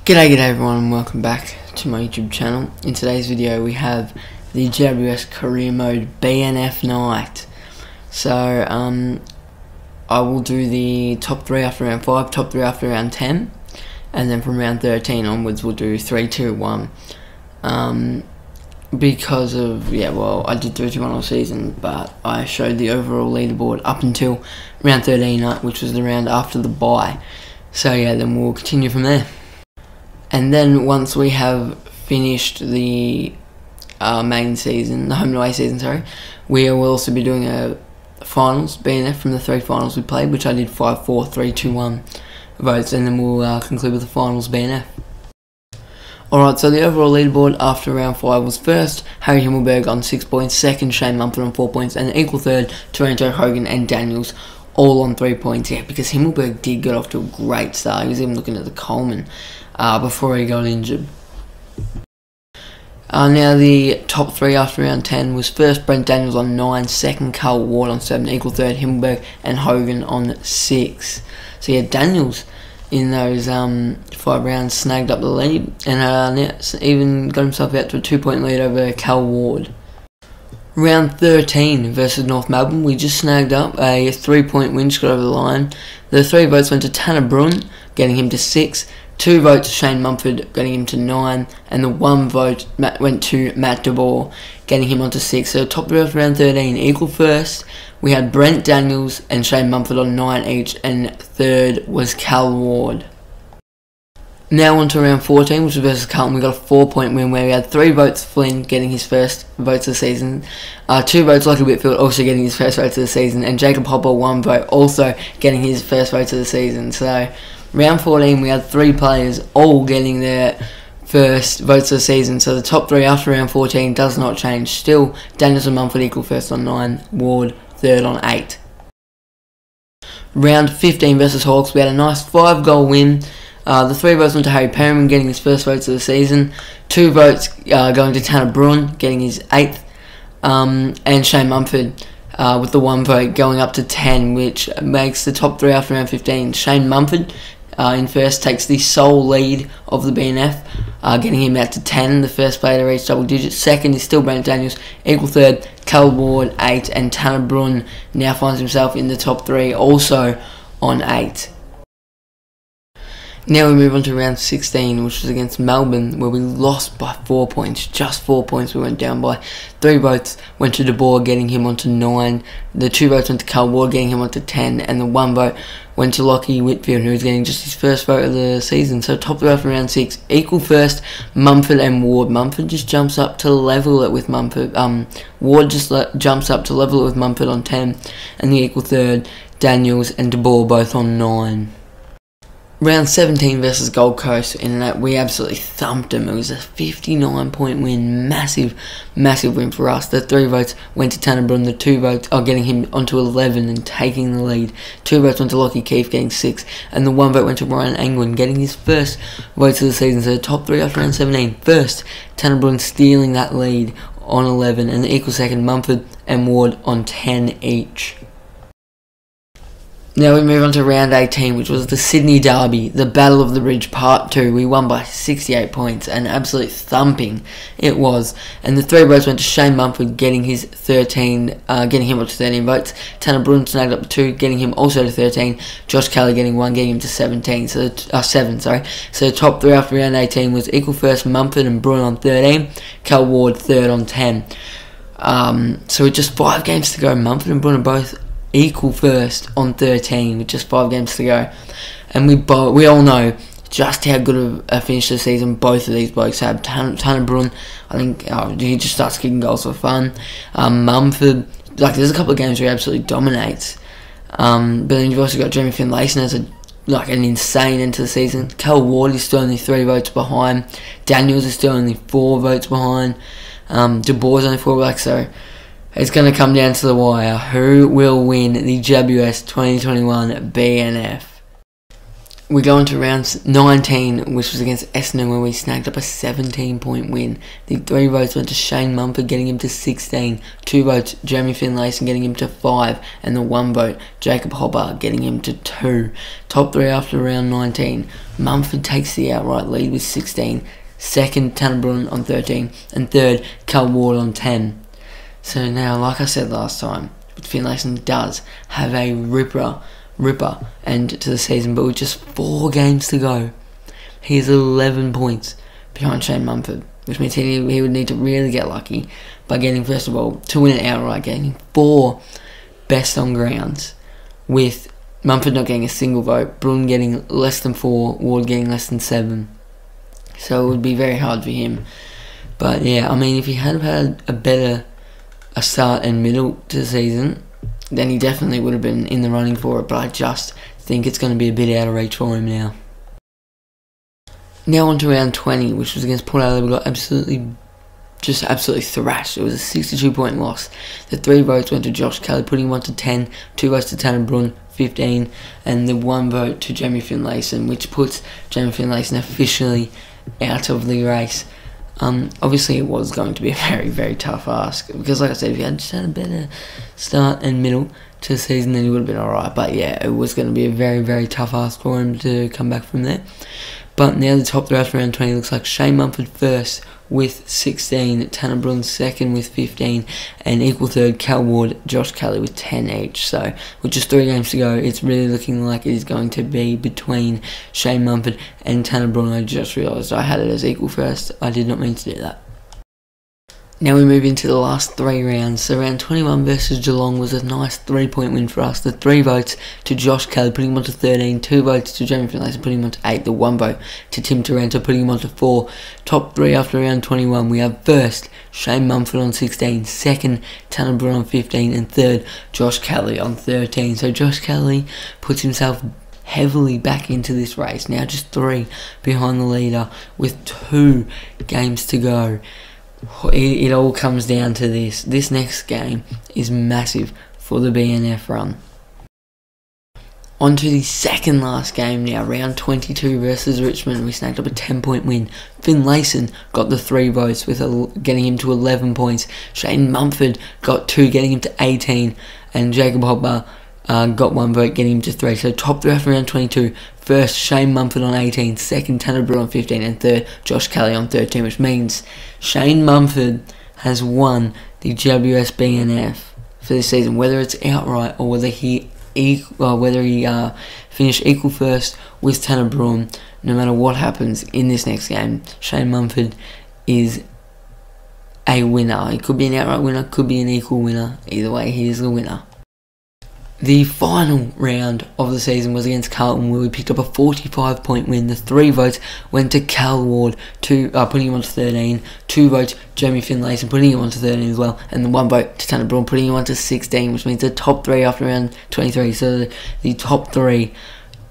G'day everyone and welcome back to my YouTube channel. In today's video we have the GWS Career Mode BNF night. So I will do the top 3 after round 5, top 3 after round 10, and then from round 13 onwards we'll do 3, 2, 1. Because of, I did 3, 2, 1 all season, but I showed the overall leaderboard up until round 13 night, which was the round after the bye. So then we'll continue from there. And then once we have finished the main season, the home and away season, we will also be doing a finals BNF from the 3 finals we played, which I did 5, 4, 3, 2, 1 votes, and then we'll conclude with the finals BNF. Alright, so the overall leaderboard after round 5 was first, Harry Himmelberg on 6 points, second, Shane Mumford on 4 points, and equal third, Toronto, Hogan and Daniels all on 3 points. Because Himmelberg did get off to a great start. He was even looking at the Coleman before he got injured. Now the top 3 after round 10 was first Brent Daniels on 9, second Carl Ward on 7, equal third Himmelberg and Hogan on 6. So Daniels in those 5 rounds snagged up the lead and even got himself out to a 2-point lead over Cal Ward. Round 13 versus North Melbourne, we just snagged up a 3-point win, just got over the line. The 3 votes went to Tanner Brun, getting him to 6. 2 votes to Shane Mumford, getting him to 9, and the 1 vote went to Matt DeBoer, getting him onto 6. So top 3 after round 13, equal first, we had Brent Daniels and Shane Mumford on 9 each, and third was Cal Ward. Now on to round 14, which was versus Carlton. We got a 4-point win where we had 3 votes Flynn getting his first votes of the season, 2 votes Lockie Whitfield also getting his first votes of the season, and Jacob Hopper 1 vote also getting his first votes of the season. So round 14 we had 3 players all getting their first votes of the season, so the top 3 after round 14 does not change. Still, Daniels and Mumford equal first on 9, Ward third on 8. Round 15 versus Hawks, we had a nice 5-goal win. The 3 votes went to Harry Perriman, getting his first votes of the season. 2 votes going to Tanner Brun, getting his 8th. And Shane Mumford with the 1 vote going up to 10, which makes the top 3 after round 15. Shane Mumford in first takes the sole lead of the BNF, getting him out to 10, the first player to reach double digits. Second is still Brent Daniels, equal third, Cal Ward 8, and Tanner Brun now finds himself in the top 3, also on 8. Now we move on to round 16, which was against Melbourne, where we lost by 4 points. Just 4 points we went down by. 3 votes went to DeBoer, getting him onto 9. The 2 votes went to Carl Ward, getting him onto 10. And the 1 vote went to Lockie Whitfield, who was getting just his first vote of the season. So top 3 after round 6, equal first, Mumford and Ward. Mumford just jumps up to level it with Mumford. Ward just jumps up to level it with Mumford on 10. And the equal third, Daniels and DeBoer both on 9. Round 17 versus Gold Coast, in that we absolutely thumped them. It was a 59-point win, massive win for us. The 3 votes went to Tanner Brun, the 2 votes getting him onto 11 and taking the lead. 2 votes went to Lockie Keefe, getting 6, and the 1 vote went to Ryan Angwin, getting his first votes of the season. So the top 3 after round 17. First, Tanner Brun stealing that lead on 11, and the equal second, Mumford and Ward on 10 each. Now we move on to round 18, which was the Sydney Derby, the Battle of the Bridge Part 2. We won by 68 points, an absolute thumping it was. And the 3 votes went to Shane Mumford, getting his 13, getting him up to 13 votes. Tanner Brun snagged up to 2, getting him also to 13. Josh Kelly getting 1, getting him to 7. So the top 3 after round 18 was equal first, Mumford and Brun on 13, Cal Ward third on 10. So with just 5 games to go, Mumford and Brun are both equal first on 13 with just 5 games to go, and we all know just how good of a finish to the season both of these blokes have. Tanner Brun, I think he just starts kicking goals for fun. Mumford, there's a couple of games where he absolutely dominates, but then you've also got Jeremy Finlayson as an insane end to the season. Cal Ward is still only 3 votes behind. Daniels is still only 4 votes behind. DeBoer's only 4 votes, so it's going to come down to the wire. Who will win the GWS 2021 BNF? we go into round 19, which was against Essendon, where we snagged up a 17-point win. The 3 votes went to Shane Mumford, getting him to 16. 2 votes, Jeremy Finlayson, getting him to 5. And the 1 vote, Jacob Hopper, getting him to 2. Top 3 after round 19. Mumford takes the outright lead with 16. Second, Tanner Bruhn on 13. And third, Cal Ward on 10. So now, like I said last time, Finlayson does have a ripper end to the season, but with just 4 games to go, he is 11 points behind Shane Mumford, which means he would need to really get lucky by getting, first of all, to win it outright, getting 4 best on grounds, with Mumford not getting a single vote, Bruhn getting less than 4, Ward getting less than 7. So it would be very hard for him. But yeah, I mean, if he had had a start and middle to the season, then he definitely would have been in the running for it, but I just think it's going to be a bit out of reach for him now. Now on to round 20, which was against Port Adelaide. We got absolutely thrashed. It was a 62-point loss. The 3 votes went to Josh Kelly, putting him on to 10, 2 votes to Tanner Bruhn, 15, and the 1 vote to Jamie Finlayson, which puts Jamie Finlayson officially out of the race. Obviously it was going to be a very, very tough ask, because like I said, if he had just had a better start and middle to the season, then he would have been alright. But yeah, it was going to be a very, very tough ask for him to come back from there. But now the top 3 after round 20 looks like Shane Mumford first with 16, Tanner Bruhn second with 15, and equal third Cal Ward, Josh Kelly with 10 each. So with just 3 games to go, it's really looking like it is going to be between Shane Mumford and Tanner Bruhn. I just realised I had it as equal first. I did not mean to do that. Now we move into the last 3 rounds. So round 21 versus Geelong was a nice 3-point win for us. The 3 votes to Josh Kelly, putting him on to 13. 2 votes to Jamie Finlayson, putting him on to 8. The 1 vote to Tim Taranto, putting him on to 4. Top 3 after round 21. We have first, Shane Mumford on 16. Second, Tanner Bruhn on 15. And third, Josh Kelly on 13. So Josh Kelly puts himself heavily back into this race. Now just 3 behind the leader with 2 games to go. It all comes down to this. This next game is massive for the BNF run. On to the second last game now, round 22 versus Richmond. We snagged up a 10-point win. Finlayson got the 3 votes, with getting him to 11 points. Shane Mumford got 2, getting him to 18, and Jacob Hopper got 1 vote, getting him to 3. So top 3 after round 22. First, Shane Mumford on 18. Second, Tanner Bruhn on 15. And third, Josh Kelly on 13, which means Shane Mumford has won the GWS BNF for this season, whether it's outright or whether he finished equal first with Tanner Bruhn. No matter what happens in this next game, Shane Mumford is a winner. It could be an outright winner, could be an equal winner. Either way, he is the winner. The final round of the season was against Carlton, where we picked up a 45-point win. The 3 votes went to Cal Ward, putting him on to 13. 2 votes, Jamie Finlayson, putting him on to 13 as well. And the 1 vote to Tanner Bruhn, putting him on to 16, which means the top 3 after round 23. So the top 3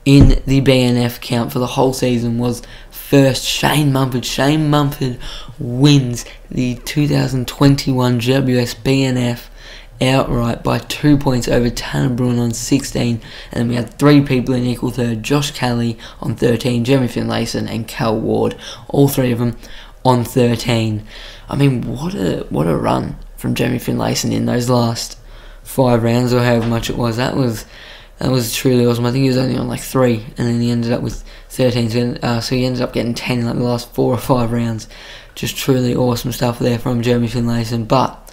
in the BNF count for the whole season was first, Shane Mumford. Shane Mumford wins the 2021 GWS BNF outright by 2 points over Tanner Bruhn on 16, and then we had 3 people in equal third: Josh Kelly on 13, Jeremy Finlayson and Cal Ward, all 3 of them on 13. I mean, what a run from Jeremy Finlayson in those last 5 rounds, or however much it was. That was truly awesome. I think he was only on like 3, and then he ended up with 13, so he ended up getting 10 in like the last 4 or 5 rounds. Just truly awesome stuff there from Jeremy Finlayson. But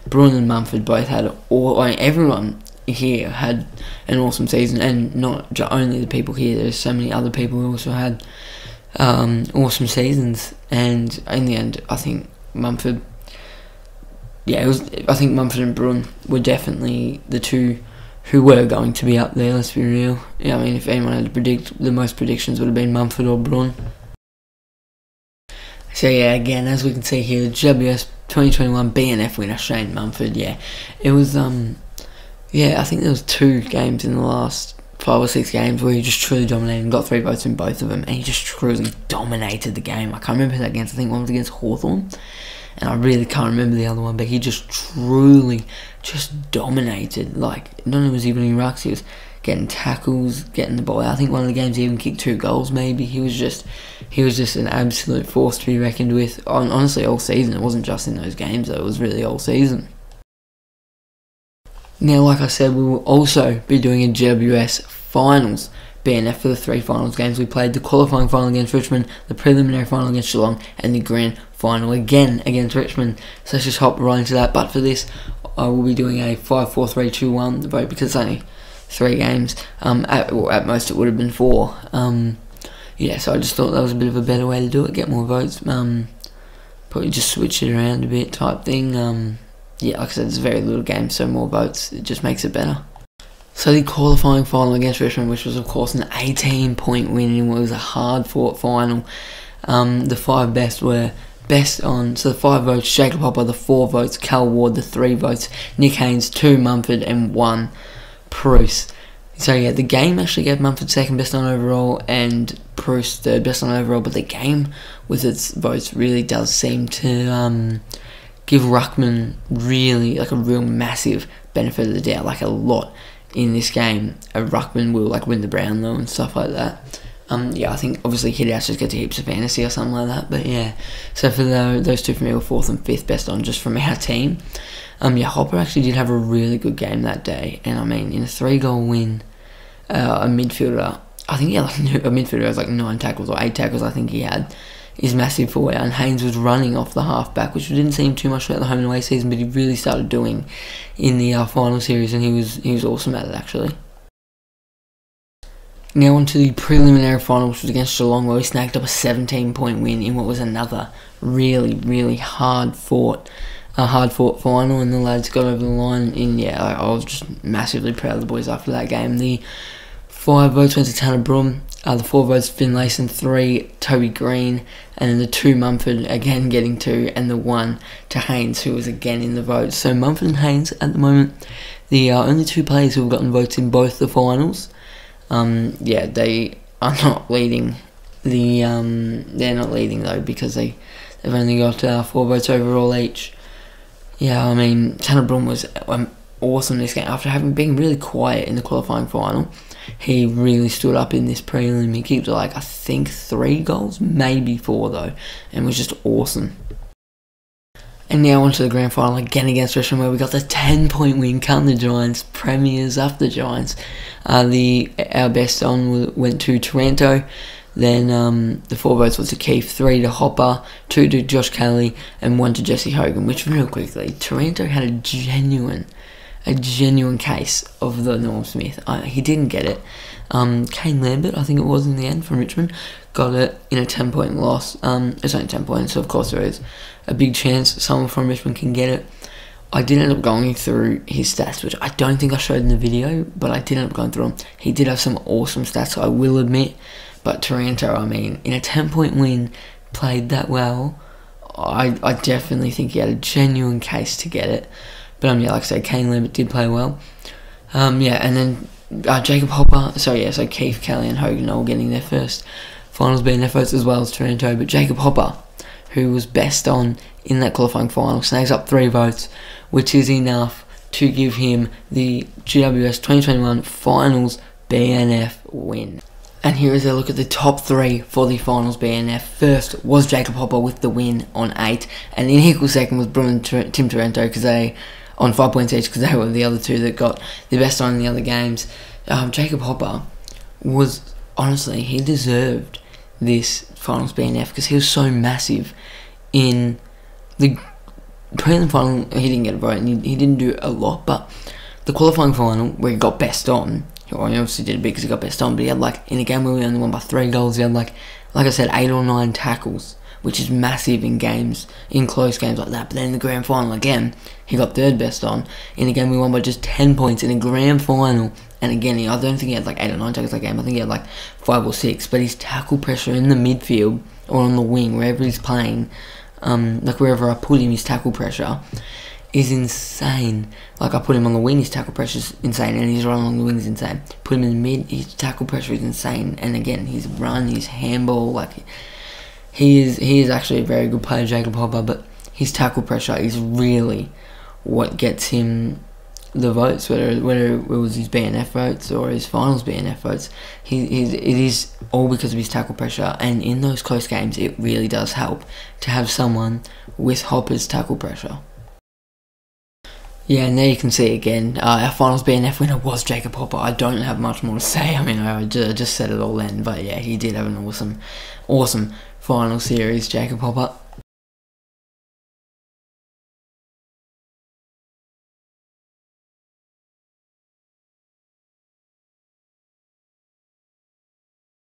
Bruhn and Mumford both had everyone here had an awesome season, and not only the people here. There's so many other people who also had awesome seasons. And in the end, I think Mumford, I think Mumford and Bruhn were definitely the 2 who were going to be up there. Let's be real. Yeah, I mean, if anyone had to predict, the most predictions would have been Mumford or Bruhn. So yeah, again, as we can see here, the GWS 2021 BNF winner, Shane Mumford. Yeah, it was, I think there was 2 games in the last 5 or 6 games where he just truly dominated and got 3 votes in both of them, and he just truly dominated the game. I can't remember who that against. I think one was against Hawthorn, and I really can't remember the other one, but he just truly just dominated. Like, not only was he winning rucks, he was getting tackles, getting the ball out. I think one of the games he even kicked 2 goals maybe. He was just an absolute force to be reckoned with. Honestly, all season. It wasn't just in those games though, it was really all season. Now, like I said, we will also be doing a GWS Finals BNF for the 3 finals games. We played the qualifying final against Richmond, the preliminary final against Geelong, and the grand final again against Richmond. So let's just hop right into that. But for this, I will be doing a 5-4-3-2-1 vote because it's only 3 games. At most it would have been 4. Yeah, so I just thought that was a bit of a better way to do it, get more votes. Probably just switch it around a bit type thing. Yeah, like I said, it's a very little game, so more votes, it just makes it better. So the qualifying final against Richmond, which was of course an 18-point win, and it was a hard-fought final. The 5 best were best on, so the 5 votes, Jacob Hopper, the 4 votes, Cal Ward, the 3 votes, Nick Haynes, 2 Mumford, and 1 Bruce. So yeah, the game actually gave Mumford 2nd best on overall and Bruce 3rd best on overall, but the game with its votes really does seem to give Ruckman really like a real massive benefit of the doubt, like a lot in this game. Ruckman will like win the Brownlow and stuff like that. Yeah, I think obviously Hidouts just gets heaps of fantasy or something like that, but yeah. So for those 2 for me were 4th and 5th best on just from our team. Yeah, Hopper actually did have a really good game that day, and I mean, in a 3-goal win, a midfielder, I think he had like a midfielder has like 9 tackles or 8 tackles, I think he had, is massive for you. And Haynes was running off the halfback, which didn't seem too much throughout the home and away season, but he really started doing in the final series, and he was awesome at it actually. Now on to the preliminary final, which was against Geelong, where we snagged up a 17-point win in what was another really hard-fought final, and the lads got over the line. And yeah, I was just massively proud of the boys after that game. The 5 votes went to Tanner Broom, the 4 votes Finlayson, 3 Toby Green, and then the 2 Mumford again getting 2, and the 1 to Haynes, who was again in the votes. So Mumford and Haynes at the moment, the only 2 players who have gotten votes in both the finals. Yeah, they are not leading the they're not leading though, because they've only got 4 votes overall each. Yeah, I mean, Tanner Broom was awesome this game. After having been really quiet in the qualifying final, he really stood up in this prelim. He kicked like I think 3 goals, maybe 4 though, and was just awesome. And now on to the grand final again against Richmond, where we got the 10-point win, cutting the Giants, premiers up the Giants. Our best on went to Taranto. Then the 4 votes was to Keith, 3 to Hopper, 2 to Josh Kelly, and 1 to Jesse Hogan. Which, real quickly, Taranto had a genuine case of the Norm Smith. He didn't get it. Kane Lambert, I think it was in the end, from Richmond, got it in a 10-point loss. It's only 10 points, so of course there is a big chance someone from Richmond can get it. I did end up going through his stats, which I don't think I showed in the video, but I did end up going through them. He did have some awesome stats, I will admit, but Taranto, I mean, in a 10-point win, played that well. I definitely think he had a genuine case to get it. But yeah, like I said, Kane Lambert did play well. Yeah, and then Jacob Hopper, so Keith, Kelly and Hogan all getting their first finals band efforts as well as Taranto. But Jacob Hopper, who was best on in that qualifying final, snags up 3 votes, which is enough to give him the GWS 2021 Finals BNF win. And here is a look at the top 3 for the Finals BNF. First was Jacob Hopper with the win on 8, and in equal second was Bruno and Tim Taranto, because they on 5 points each, because they were the other 2 that got the best on in the other games. Jacob Hopper was, honestly, he deserved this Finals BNF because he was so massive in the prelim final. He didn't get a vote, and he didn't do a lot, but the qualifying final where he got best on, well, he obviously did a bit because he got best on, but he had like, in a game where we only won by 3 goals, he had like I said, 8 or 9 tackles, which is massive in games, in close games like that. But then in the grand final again, he got 3rd best on. In a game we won by just 10 points in a grand final, and again, I don't think he had like 8 or 9 tackles that game, I think he had like 5 or 6, but his tackle pressure in the midfield, or on the wing, wherever he's playing, like wherever I put him, his tackle pressure is insane. Like I put him on the wing, his tackle pressure is insane, and his run along the wing is insane. Put him in the mid, his tackle pressure is insane, and again, his run, his handball, like he is actually a very good player, Jacob Hopper, but his tackle pressure is really what gets him the votes, whether it was his BNF votes or his finals BNF votes. It is all because of his tackle pressure, and in those close games, it really does help to have someone with Hopper's tackle pressure. Yeah, and there you can see again, our finals BNF winner was Jacob Hopper. I don't have much more to say. I mean, I just said it all then, but yeah, he did have an awesome final series, Jacob Hopper.